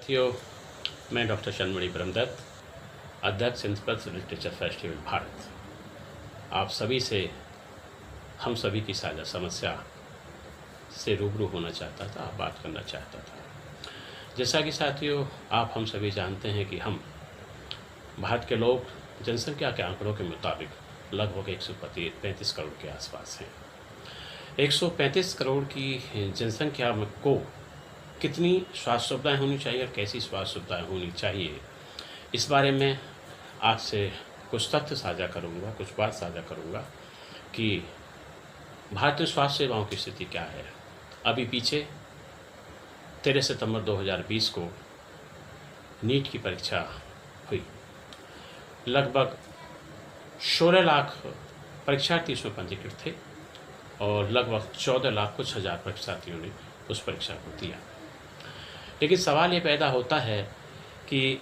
साथियों, मैं डॉक्टर शर्मणि ब्रह्मदत्त, अध्यक्ष इंस्पेक्टर लिटरेचर फेस्टिवल भारत, आप सभी से हम सभी की साझा समस्या से रूबरू होना चाहता था, बात करना चाहता था। जैसा कि साथियों आप हम सभी जानते हैं कि हम भारत के लोग जनसंख्या के आंकड़ों के मुताबिक लगभग 135 करोड़ के आसपास हैं। 135 करोड़ की जनसंख्या को कितनी स्वास्थ्य सुविधाएँ होनी चाहिए और कैसी स्वास्थ्य सुविधाएँ होनी चाहिए, इस बारे में आपसे कुछ तथ्य साझा करूँगा, कुछ बात साझा करूँगा कि भारत में स्वास्थ्य सेवाओं की स्थिति क्या है। अभी पीछे 13 सितंबर 2020 को नीट की परीक्षा हुई। लगभग 16 लाख परीक्षार्थी इसमें पंजीकृत थे और लगभग 14 लाख कुछ हज़ार परीक्षार्थियों ने उस परीक्षा को दिया। लेकिन सवाल ये पैदा होता है कि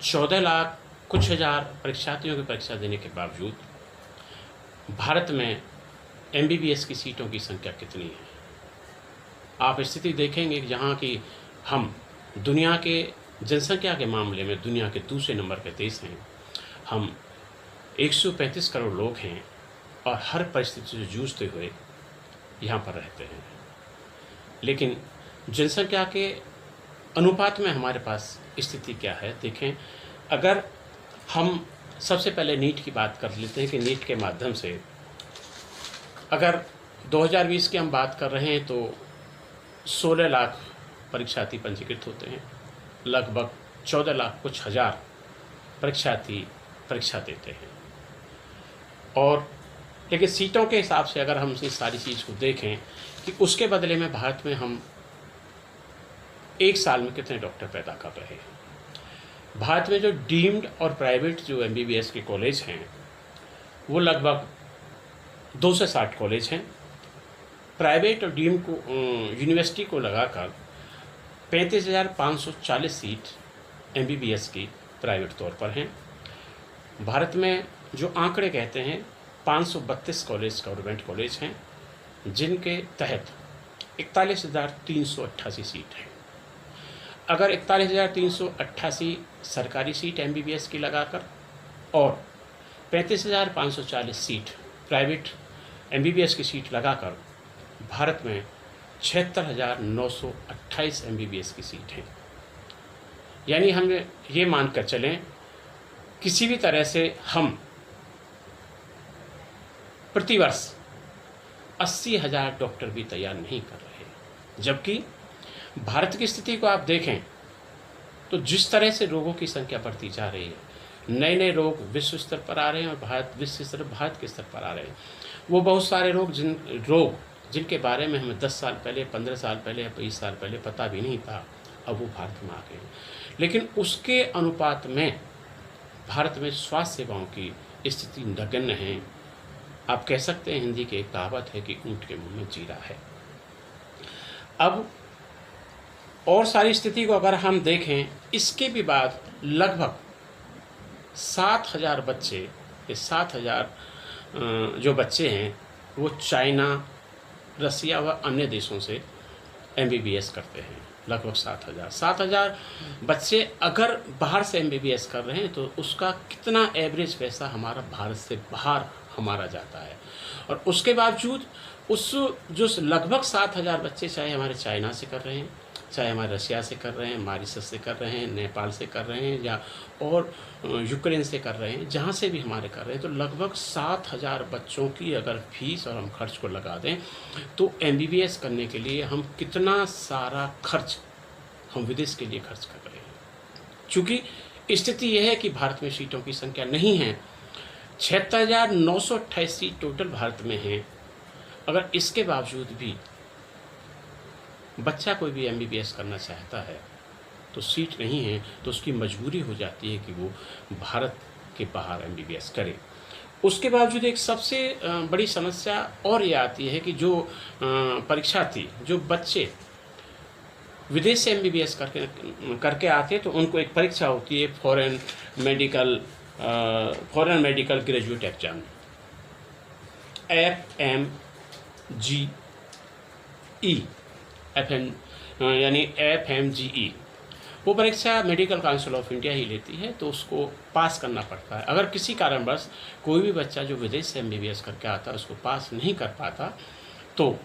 14 लाख कुछ हज़ार परीक्षार्थियों की परीक्षा देने के बावजूद भारत में MBBS की सीटों की संख्या कितनी है। आप स्थिति देखेंगे कि जहाँ की हम दुनिया के जनसंख्या के मामले में दुनिया के दूसरे नंबर के देश हैं, हम 135 करोड़ लोग हैं और हर परिस्थिति से जूझते हुए यहाँ पर रहते हैं। लेकिन जनसंख्या के अनुपात में हमारे पास स्थिति क्या है, देखें। अगर हम सबसे पहले नीट की बात कर लेते हैं कि नीट के माध्यम से अगर 2020 की हम बात कर रहे हैं तो 16 लाख परीक्षार्थी पंजीकृत होते हैं, लगभग 14 लाख कुछ हज़ार परीक्षार्थी परीक्षा देते हैं। और लेकिन सीटों के हिसाब से अगर हम इस सारी चीज़ को देखें कि उसके बदले में भारत में हम एक साल में कितने डॉक्टर पैदा कर रहे हैं। भारत में जो डीम्ड और प्राइवेट जो MBBS के कॉलेज हैं वो लगभग 260 कॉलेज हैं। प्राइवेट और डीम्ड को यूनिवर्सिटी को लगाकर 35,540 सीट MBBS की प्राइवेट तौर पर हैं। भारत में जो आंकड़े कहते हैं 532 कॉलेज गवर्नमेंट कॉलेज हैं, जिनके तहत 41,388 सीट हैं। अगर 41,388 सरकारी सीट MBBS की लगाकर और 35,540 सीट प्राइवेट MBBS की सीट लगाकर भारत में 76,928 MBBS की सीट हैं। यानी हम ये मानकर चलें किसी भी तरह से हम प्रतिवर्ष 80,000 डॉक्टर भी तैयार नहीं कर रहे। जबकि भारत की स्थिति को आप देखें तो जिस तरह से रोगों की संख्या बढ़ती जा रही है, नए नए रोग विश्व स्तर पर आ रहे हैं और भारत के स्तर पर आ रहे हैं। वो बहुत सारे रोग जिनके बारे में हमें 10 साल पहले, 15 साल पहले या 20 साल पहले पता भी नहीं था, अब वो भारत में आ गए। लेकिन उसके अनुपात में भारत में स्वास्थ्य सेवाओं की स्थिति नगण्य है। आप कह सकते हैं, हिंदी की एक कहावत है कि ऊँट के मुंह में जीरा है। अब और सारी स्थिति को अगर हम देखें, इसके भी बाद लगभग 7,000 बच्चे, ये 7,000 जो बच्चे हैं वो चाइना, रसिया व अन्य देशों से MBBS करते हैं। लगभग 7,000 बच्चे अगर बाहर से MBBS कर रहे हैं तो उसका कितना एवरेज पैसा हमारा भारत से बाहर हमारा जाता है। और उसके बावजूद उस जो लगभग 7,000 बच्चे चाहे हमारे चाइना से कर रहे हैं, चाहे हमारे रशिया से कर रहे हैं, मॉरिशस से कर रहे हैं, नेपाल से कर रहे हैं या और यूक्रेन से कर रहे हैं, जहाँ से भी हमारे कर रहे हैं, तो लगभग 7,000 बच्चों की अगर फीस और हम खर्च को लगा दें तो MBBS करने के लिए हम कितना सारा खर्च हम विदेश के लिए खर्च कर रहे हैं। चूँकि स्थिति यह है कि भारत में सीटों की संख्या नहीं है, 76,928 सीट टोटल भारत में हैं। अगर इसके बावजूद भी बच्चा कोई भी MBBS करना चाहता है तो सीट नहीं है, तो उसकी मजबूरी हो जाती है कि वो भारत के बाहर MBBS करे। उसके बावजूद एक सबसे बड़ी समस्या और ये आती है कि जो परीक्षार्थी, जो बच्चे विदेश से MBBS करके आते हैं तो उनको एक परीक्षा होती है, foreign medical graduate exam, FMGE, यानी FMGE। वो परीक्षा मेडिकल काउंसिल ऑफ इंडिया ही लेती है, तो उसको पास करना पड़ता है। अगर किसी कारणवश कोई भी बच्चा जो विदेश से MBBS करके आता है उसको पास नहीं कर पाता, तो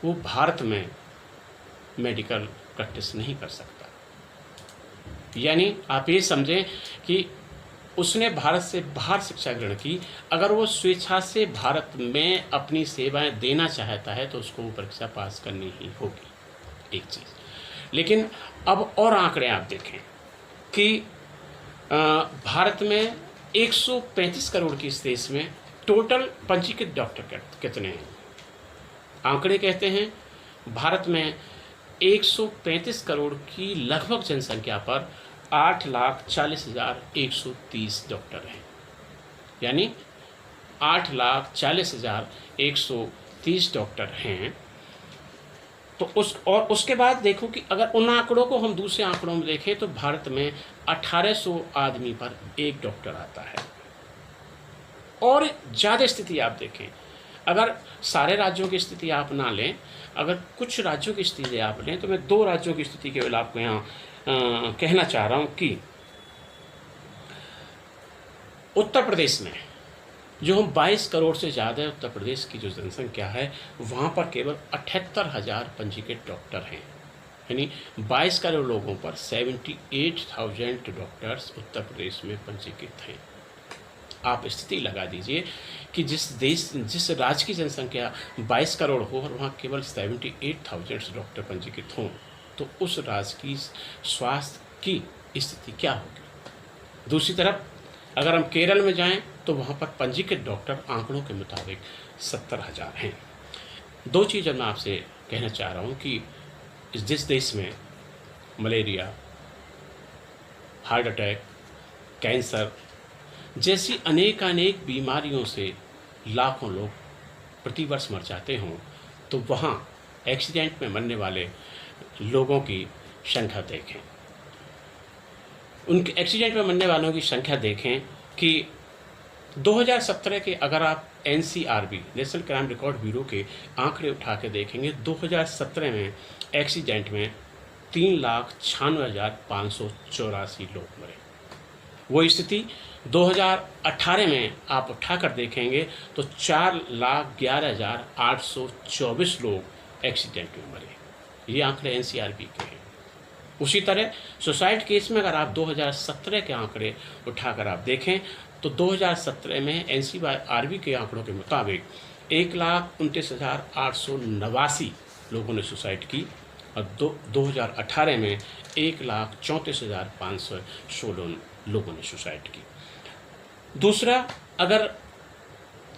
वो भारत में मेडिकल प्रैक्टिस नहीं कर सकता। यानी आप ये समझें कि उसने भारत से बाहर शिक्षा ग्रहण की, अगर वो स्वेच्छा से भारत में अपनी सेवाएं देना चाहता है तो उसको वो परीक्षा पास करनी ही होगी, एक चीज़। लेकिन अब और आंकड़े आप देखें कि भारत में 135 करोड़ की इस देश में टोटल पंजीकृत डॉक्टर कितने हैं। आंकड़े कहते हैं भारत में 135 करोड़ की लगभग जनसंख्या पर 8,40,130 डॉक्टर हैं। यानी 8,40,130 डॉक्टर हैं। तो उसके बाद देखो कि अगर उन आंकड़ों को हम दूसरे आंकड़ों में देखें तो भारत में 1800 आदमी पर एक डॉक्टर आता है। और ज़्यादा स्थिति आप देखें, अगर सारे राज्यों की स्थिति आप ना लें, अगर कुछ राज्यों की स्थिति आप लें, तो मैं 2 राज्यों की स्थिति केवल आपको यहाँ कहना चाह रहा हूँ कि उत्तर प्रदेश में जो हम 22 करोड़ से ज़्यादा उत्तर प्रदेश की जो जनसंख्या है, वहाँ पर केवल 78,000 पंजीकृत डॉक्टर हैं। यानी 22 करोड़ लोगों पर 78,000 डॉक्टर्स उत्तर प्रदेश में पंजीकृत हैं। आप स्थिति लगा दीजिए कि जिस राज्य की जनसंख्या 22 करोड़ हो और वहाँ केवल 78,000 डॉक्टर पंजीकृत हों, तो उस राज्य की स्वास्थ्य की स्थिति क्या होगी। दूसरी तरफ अगर हम केरल में जाएं तो वहाँ पर पंजीकृत डॉक्टर आंकड़ों के मुताबिक 70,000 हैं। 2 चीज़ें मैं आपसे कहना चाह रहा हूँ कि जिस देश में मलेरिया, हार्ट अटैक, कैंसर जैसी अनेक बीमारियों से लाखों लोग प्रतिवर्ष मर जाते हों, तो वहाँ एक्सीडेंट में मरने वाले लोगों की संख्या देखें। उनके एक्सीडेंट में मरने वालों की संख्या देखें कि 2017 के अगर आप NCRB national crime record bureau के आंकड़े उठा के देखेंगे, 2017 में एक्सीडेंट में 3,96,584 लोग मरे। वो स्थिति 2018 में आप उठाकर देखेंगे तो 4,11,824 लोग एक्सीडेंट में मरे। ये आंकड़े NCRB के हैं। उसी तरह सुसाइड केस में अगर आप 2017 के आंकड़े उठाकर आप देखें तो 2017 में NCRB के आंकड़ों के मुताबिक 1,29,889 लोगों ने सुसाइड की और 2018 में 1,34,516 लोगों ने सुसाइड की। दूसरा, अगर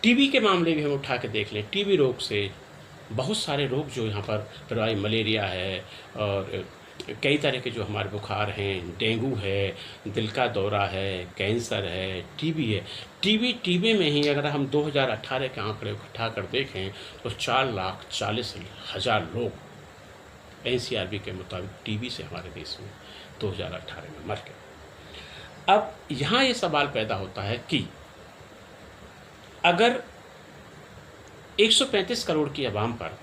टीबी के मामले भी हम उठा के देख लें, टीबी रोग से बहुत सारे रोग जो यहाँ पर प्रभावी, मलेरिया है और कई तरह के जो हमारे बुखार हैं, डेंगू है, दिल का दौरा है, कैंसर है, टीबी है। टीबी में ही अगर हम 2018 के आंकड़े उठा कर देखें तो 4,40,000 लोग NCRB के मुताबिक टीबी से हमारे देश में 2018 में मर गए। अब यहाँ ये सवाल पैदा होता है कि अगर 135 करोड़ की आवाम पर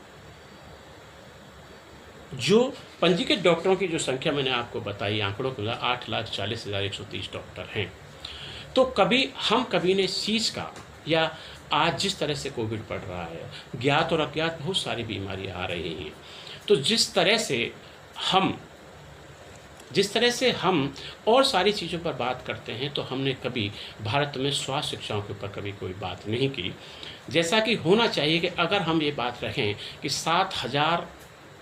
जो पंजीकृत डॉक्टरों की जो संख्या मैंने आपको बताई आंकड़ों के 8,40,130 डॉक्टर हैं, तो कभी ने इस चीज़ का, या आज जिस तरह से कोविड बढ़ रहा है, ज्ञात और अज्ञात बहुत सारी बीमारियां आ रही हैं, तो जिस तरह से हम और सारी चीज़ों पर बात करते हैं, तो हमने कभी भारत में स्वास्थ्य शिक्षाओं के ऊपर कभी कोई बात नहीं की। जैसा कि होना चाहिए कि अगर हम ये बात रखें कि 7,000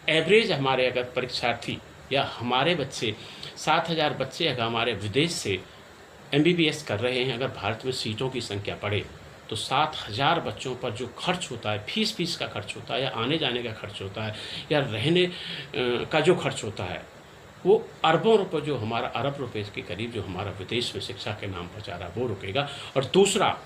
एवरेज हमारे अगर परीक्षार्थी या हमारे बच्चे 7,000 बच्चे अगर हमारे विदेश से MBBS कर रहे हैं, अगर भारत में सीटों की संख्या बढ़े तो 7,000 बच्चों पर जो खर्च होता है, फीस का खर्च होता है, या आने जाने का खर्च होता है, या रहने का जो खर्च होता है, वो अरबों रुपए, जो हमारा अरब रुपए के करीब जो हमारा विदेश में शिक्षा के नाम पर जा रहा है, वो रुकेगा। और दूसरा,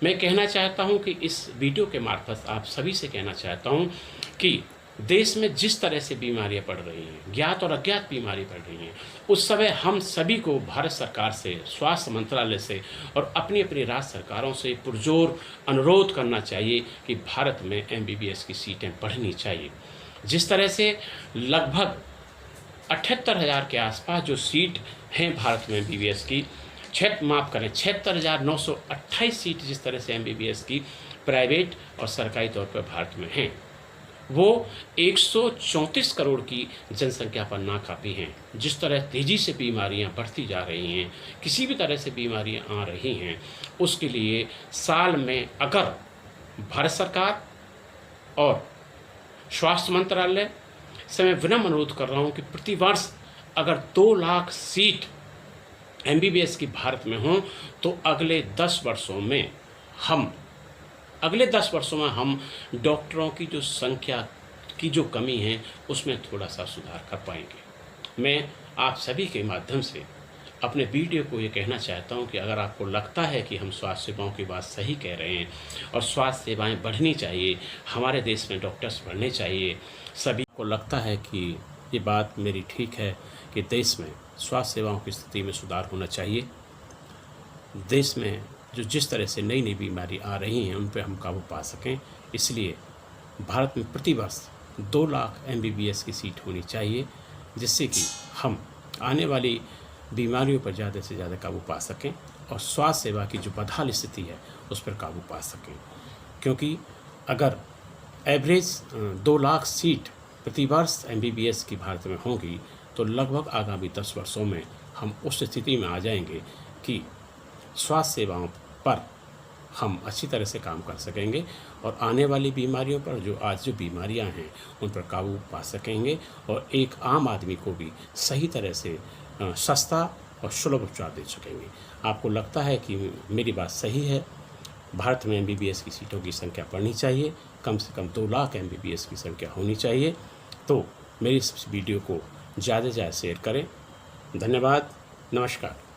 मैं कहना चाहता हूँ कि इस वीडियो के मार्फत आप सभी से कहना चाहता हूँ कि देश में जिस तरह से बीमारियां बढ़ रही हैं, ज्ञात और अज्ञात बीमारी बढ़ रही हैं, उस समय हम सभी को भारत सरकार से, स्वास्थ्य मंत्रालय से और अपनी अपनी राज्य सरकारों से पुरजोर अनुरोध करना चाहिए कि भारत में MBBS की सीटें बढ़नी चाहिए। जिस तरह से लगभग 78,000 के आसपास जो सीट हैं भारत में एमबीबीएस की, 76,928 सीट जिस तरह से एमबीबीएस की प्राइवेट और सरकारी तौर पर भारत में हैं, वो 134 करोड़ की जनसंख्या पर नाकाफ़ी हैं। जिस तरह तेज़ी से बीमारियां बढ़ती जा रही हैं, किसी भी तरह से बीमारियां आ रही हैं, उसके लिए साल में अगर भारत सरकार और स्वास्थ्य मंत्रालय से मैं विनम्र अनुरोध कर रहा हूं कि प्रति वर्ष अगर 2 लाख सीट एमबीबीएस की भारत में हों तो अगले 10 वर्षों में हम डॉक्टरों की जो संख्या की जो कमी है उसमें थोड़ा सा सुधार कर पाएंगे। मैं आप सभी के माध्यम से अपने वीडियो को ये कहना चाहता हूँ कि अगर आपको लगता है कि हम स्वास्थ्य सेवाओं की बात सही कह रहे हैं और स्वास्थ्य सेवाएं बढ़नी चाहिए, हमारे देश में डॉक्टर्स बढ़ने चाहिए, सभी को लगता है कि ये बात मेरी ठीक है कि देश में स्वास्थ्य सेवाओं की स्थिति में सुधार होना चाहिए, देश में जो जिस तरह से नई बीमारी आ रही हैं उन पर हम काबू पा सकें, इसलिए भारत में प्रति वर्ष 2 लाख एमबीबीएस की सीट होनी चाहिए, जिससे कि हम आने वाली बीमारियों पर ज़्यादा से ज़्यादा काबू पा सकें और स्वास्थ्य सेवा की जो बदहाल स्थिति है उस पर काबू पा सकें। क्योंकि अगर एवरेज 2 लाख सीट प्रति वर्ष एमबीबीएस की भारत में होंगी तो लगभग आगामी 10 वर्षों में हम उस स्थिति में आ जाएंगे कि स्वास्थ्य सेवाओं पर हम अच्छी तरह से काम कर सकेंगे और आने वाली बीमारियों पर जो आज जो बीमारियां हैं उन पर काबू पा सकेंगे और एक आम आदमी को भी सही तरह से सस्ता और सुलभ उपचार दे सकेंगे। आपको लगता है कि मेरी बात सही है, भारत में एमबीबीएस की सीटों की संख्या बढ़नी चाहिए, कम से कम 2 लाख एमबीबीएस की संख्या होनी चाहिए, तो मेरी इस वीडियो को ज़्यादा से ज़्यादा शेयर करें। धन्यवाद, नमस्कार।